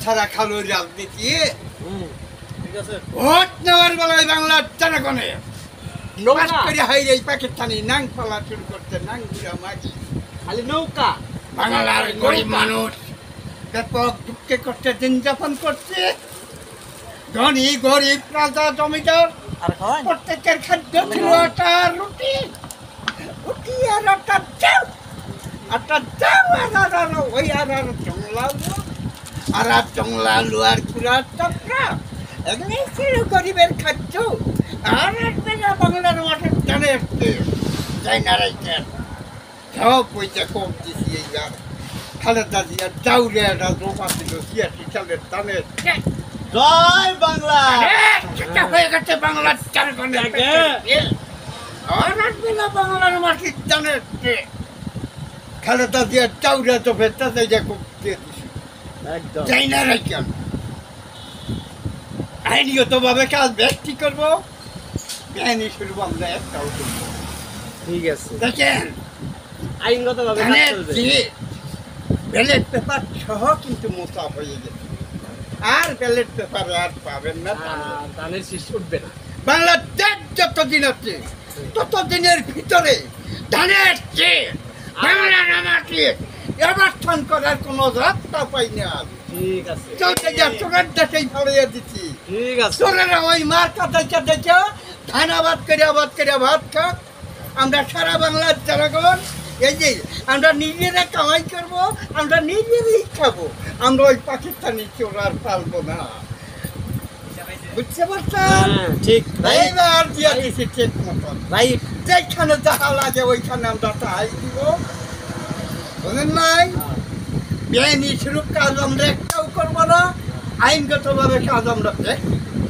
ছাড়া খালো রাজনীতি ভোট নেওয়ার বেলায় বাংলার জনগণে পাকিস্তানি নাং পালা শুরু করতে নাং খালি নৌকা বাংলার গরিব মানুষ ব্যাপক দুঃখে কষ্টে দিন যাপন করছে। ধনী গরিব রাজা জমিদার প্রত্যেকের খাদ্য ছিল আটা রুটি রুটি আর আটা চাউ আটা চাউ আর ওই আর জংলা আর জংলা লোয়ার কুড়ার চাপড়া এগুলি ছিল গরিবের খাদ্য। আর বাংলার মাঠে জানে যাই না রাইতেন সব পয়সা কম দিছি এইবার খালেদা জিয়া চাউলে একটা জমা ছিল 86 সালের দানের জয় বাংলা সেটা হয়ে গেছে বাংলার জনগণের আর বাংলার মাটির দানের খালেদা জিয়া চাউলে তো ভেতর দিয়ে কম দিয়ে দিছি যাই না রাইতেন আইনগতভাবে কাজ ব্যক্তি করবো বেআইনি শুরু আমরা একটাও করবো। ঠিক আছে দেখেন আইনগতভাবে ব্যালট পেপার সহ কিন্তু মোটা হয়ে গেছে আর ব্যালট পেপার আর পাবেন না ধানের শীষ উঠবে না। বাংলার দেশ যতদিন আছে ততদিনের ভিতরে ধানের চেয়ে বাংলার আমাকে অবস্থান করার কোনো রাস্তা পাই না। ঠিক আছে চলতে যা চোখের দেশেই ফেলিয়ে দিচ্ছি। ঠিক আছে চোরেরা ওই মার কাটাইতে দেখে ধান আবাদ করে ভাত খাক। আমরা সারা বাংলার জনগণ এই যে আমরা নিজেরা কামাই করবো আমরা নিজেরাই খাবো আমরা ওই পাকিস্তানি চোর আর পালবো না। বুঝতে পারছেন? ঠিক এইবার দিয়ে দিচ্ছি ঠিক মতন রাইট যেখানে যাহা লাগে ওইখানে আমরা তাহাই দিব। বুঝলেন নাই? বেআইনি শুরু কাজ আমরা একটাও করবো না আইনগতভাবে কাজ আমরা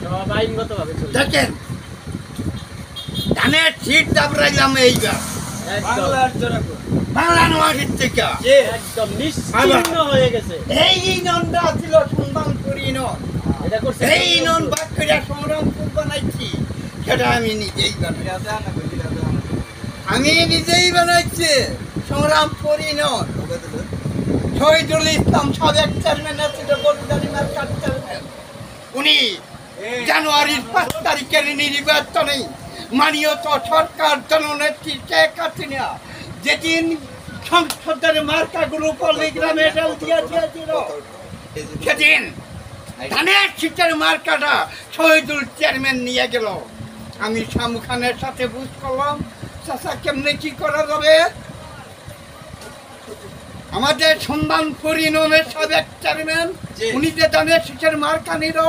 সব আইনগতভাবে চলবে। দেখেন ধানের শীত দাবড়াইলাম এইবার বাংলার জনগণ বাংলা নোয়াখির থেকে একদম নিশ্চিন্ন হয়ে গেছে। এই নন্দা ছিল সম্মানপুর ইনন এটা করছে এই নন বাদ করে সংগ্রামপুর বানাইছি সেটা আমি নিজেই বানাইছি সংগ্রামপুর ইনন শহীদুল ইসলাম সাবেক চেয়ারম্যান ছিল বলুদারি মার্কার চেয়ারম্যান। উনি জানুয়ারির 5 তারিখের নির্বাচনে মাননীয় সরকার জননেত্রী শেখ হাসিনা যেদিন সংসদের মার্কাগুলো পল্লীগ্রামে দিয়েছিল সেদিন ধানের শীতের মার্কাটা শহীদুল চেয়ারম্যান নিয়ে গেল। আমি শামু খানের সাথে বুঝ করলাম চাচা কেমনে কি করা যাবে। আমাদের সম্মানপুর ইউনিয়নের সাবেক চেয়ারম্যান উনি যে ধানের শীষের মার্কা নিল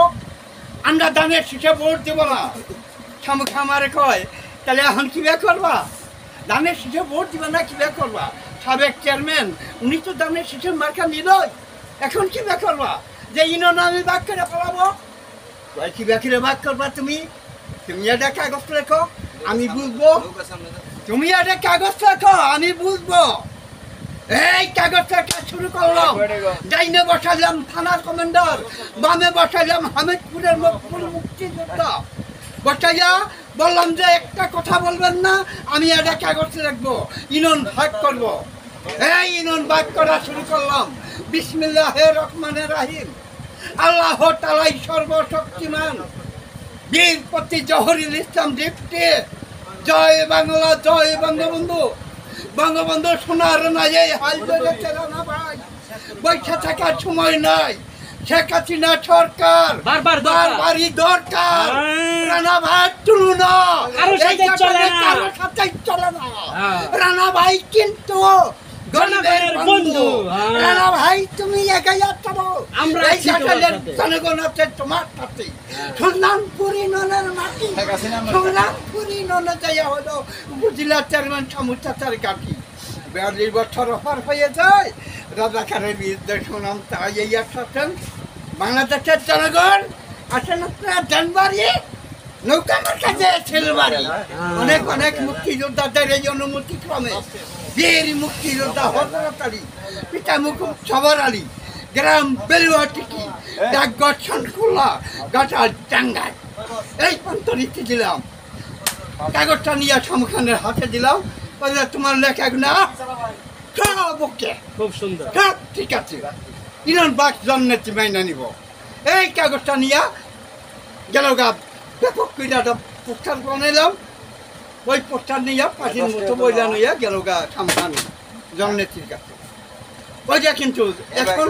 আমরা ধানের শীষে ভোট দেবো না। শামু খামারে কয় তাহলে এখন কিভাবে করবা ধানের শীষে ভোট দিবে না কিভাবে করবা। সাবেক চেয়ারম্যান উনি তো ধানের শীষের মার্কা নিল এখন কিভাবে করবা যে ইউনিয়ন আমি ভাগ করে ফেলাবো। কিভাবে করে ভাগ করবা তুমি একটা কাগজ রেখো আমি বুঝবো। তুমি একটা কাগজ রেখো আমি বুঝবো। এই কাগজটা কাজ শুরু করলাম ডাইনে বসাইলাম থানার কমান্ডার বামে বসাইলাম হামিদপুরের মুক্তিযোদ্ধা বসাইয়া বললাম যে একটা কথা বলবেন না আমি একটা কাগজ রাখবো ইউনিয়ন ভাগ করবো। এই ইউনিয়ন ভাগ করা শুরু করলাম বিসমিল্লাহির রহমানির রহিম আল্লাহ তাআলাই সর্বশক্তিমান বীরপতি জহুরুল ইসলাম ডিপটি জয় বাংলা জয় বঙ্গবন্ধু। বঙ্গবন্ধু শোনার নাই এই হাল ধরেছে রানা ভাই বৈঠা থাকার সময় নাই। শেখ হাসিনা সরকার বারবারই দরকার রানা ভাই তুলু না কারোর সাথে চলে না। রানা ভাই কিন্তু গরিবের বন্ধু। রানা ভাই তুমি এগিয়ে চলো আমরা জনগণ আছে তোমার সাথে। সংগ্রামপুর ইউনিয়নের মাটি সংগ্রামপুর ইউনিয়নে যাইয়া হলো উপজেলা চেয়ারম্যান শামু চাচার গাঠি 42 বছর পার হয়ে যায়। রাজাকারের বিরুদ্ধে সুনাম তাই এই আসছেন বাংলাদেশের জনগণ আসেন আপনার জানবাড়ি নৌকা মার্কাজে ছেলেবাড়ি অনেক অনেক মুক্তিযোদ্ধাদের এই অনুমতি ক্রমে বীর মুক্তিযোদ্ধা হযরত আলী পিতা মুকুব সবার আলী গ্রাম বেলুয়াটিকি ডাকঘর শনকুল্লা গাটা টাঙ্গাই এই পন্তরিতে দিলাম কাগজটা নিয়ে শামু খানের হাতে দিলাম তোমার লেখা না ওকে খুব সুন্দর। ঠিক আছে ইরান বাক জন্মের মাইনা নিব এই কাগজটা নিয়া গেল গা ব্যাপক করে একটা পোস্টার বানাইলাম ওই পোস্টার নিয়া পাখির মতো বইলা নিয়া গেল গা খামখান জন্মের কাছে ওইটা কিন্তু এখন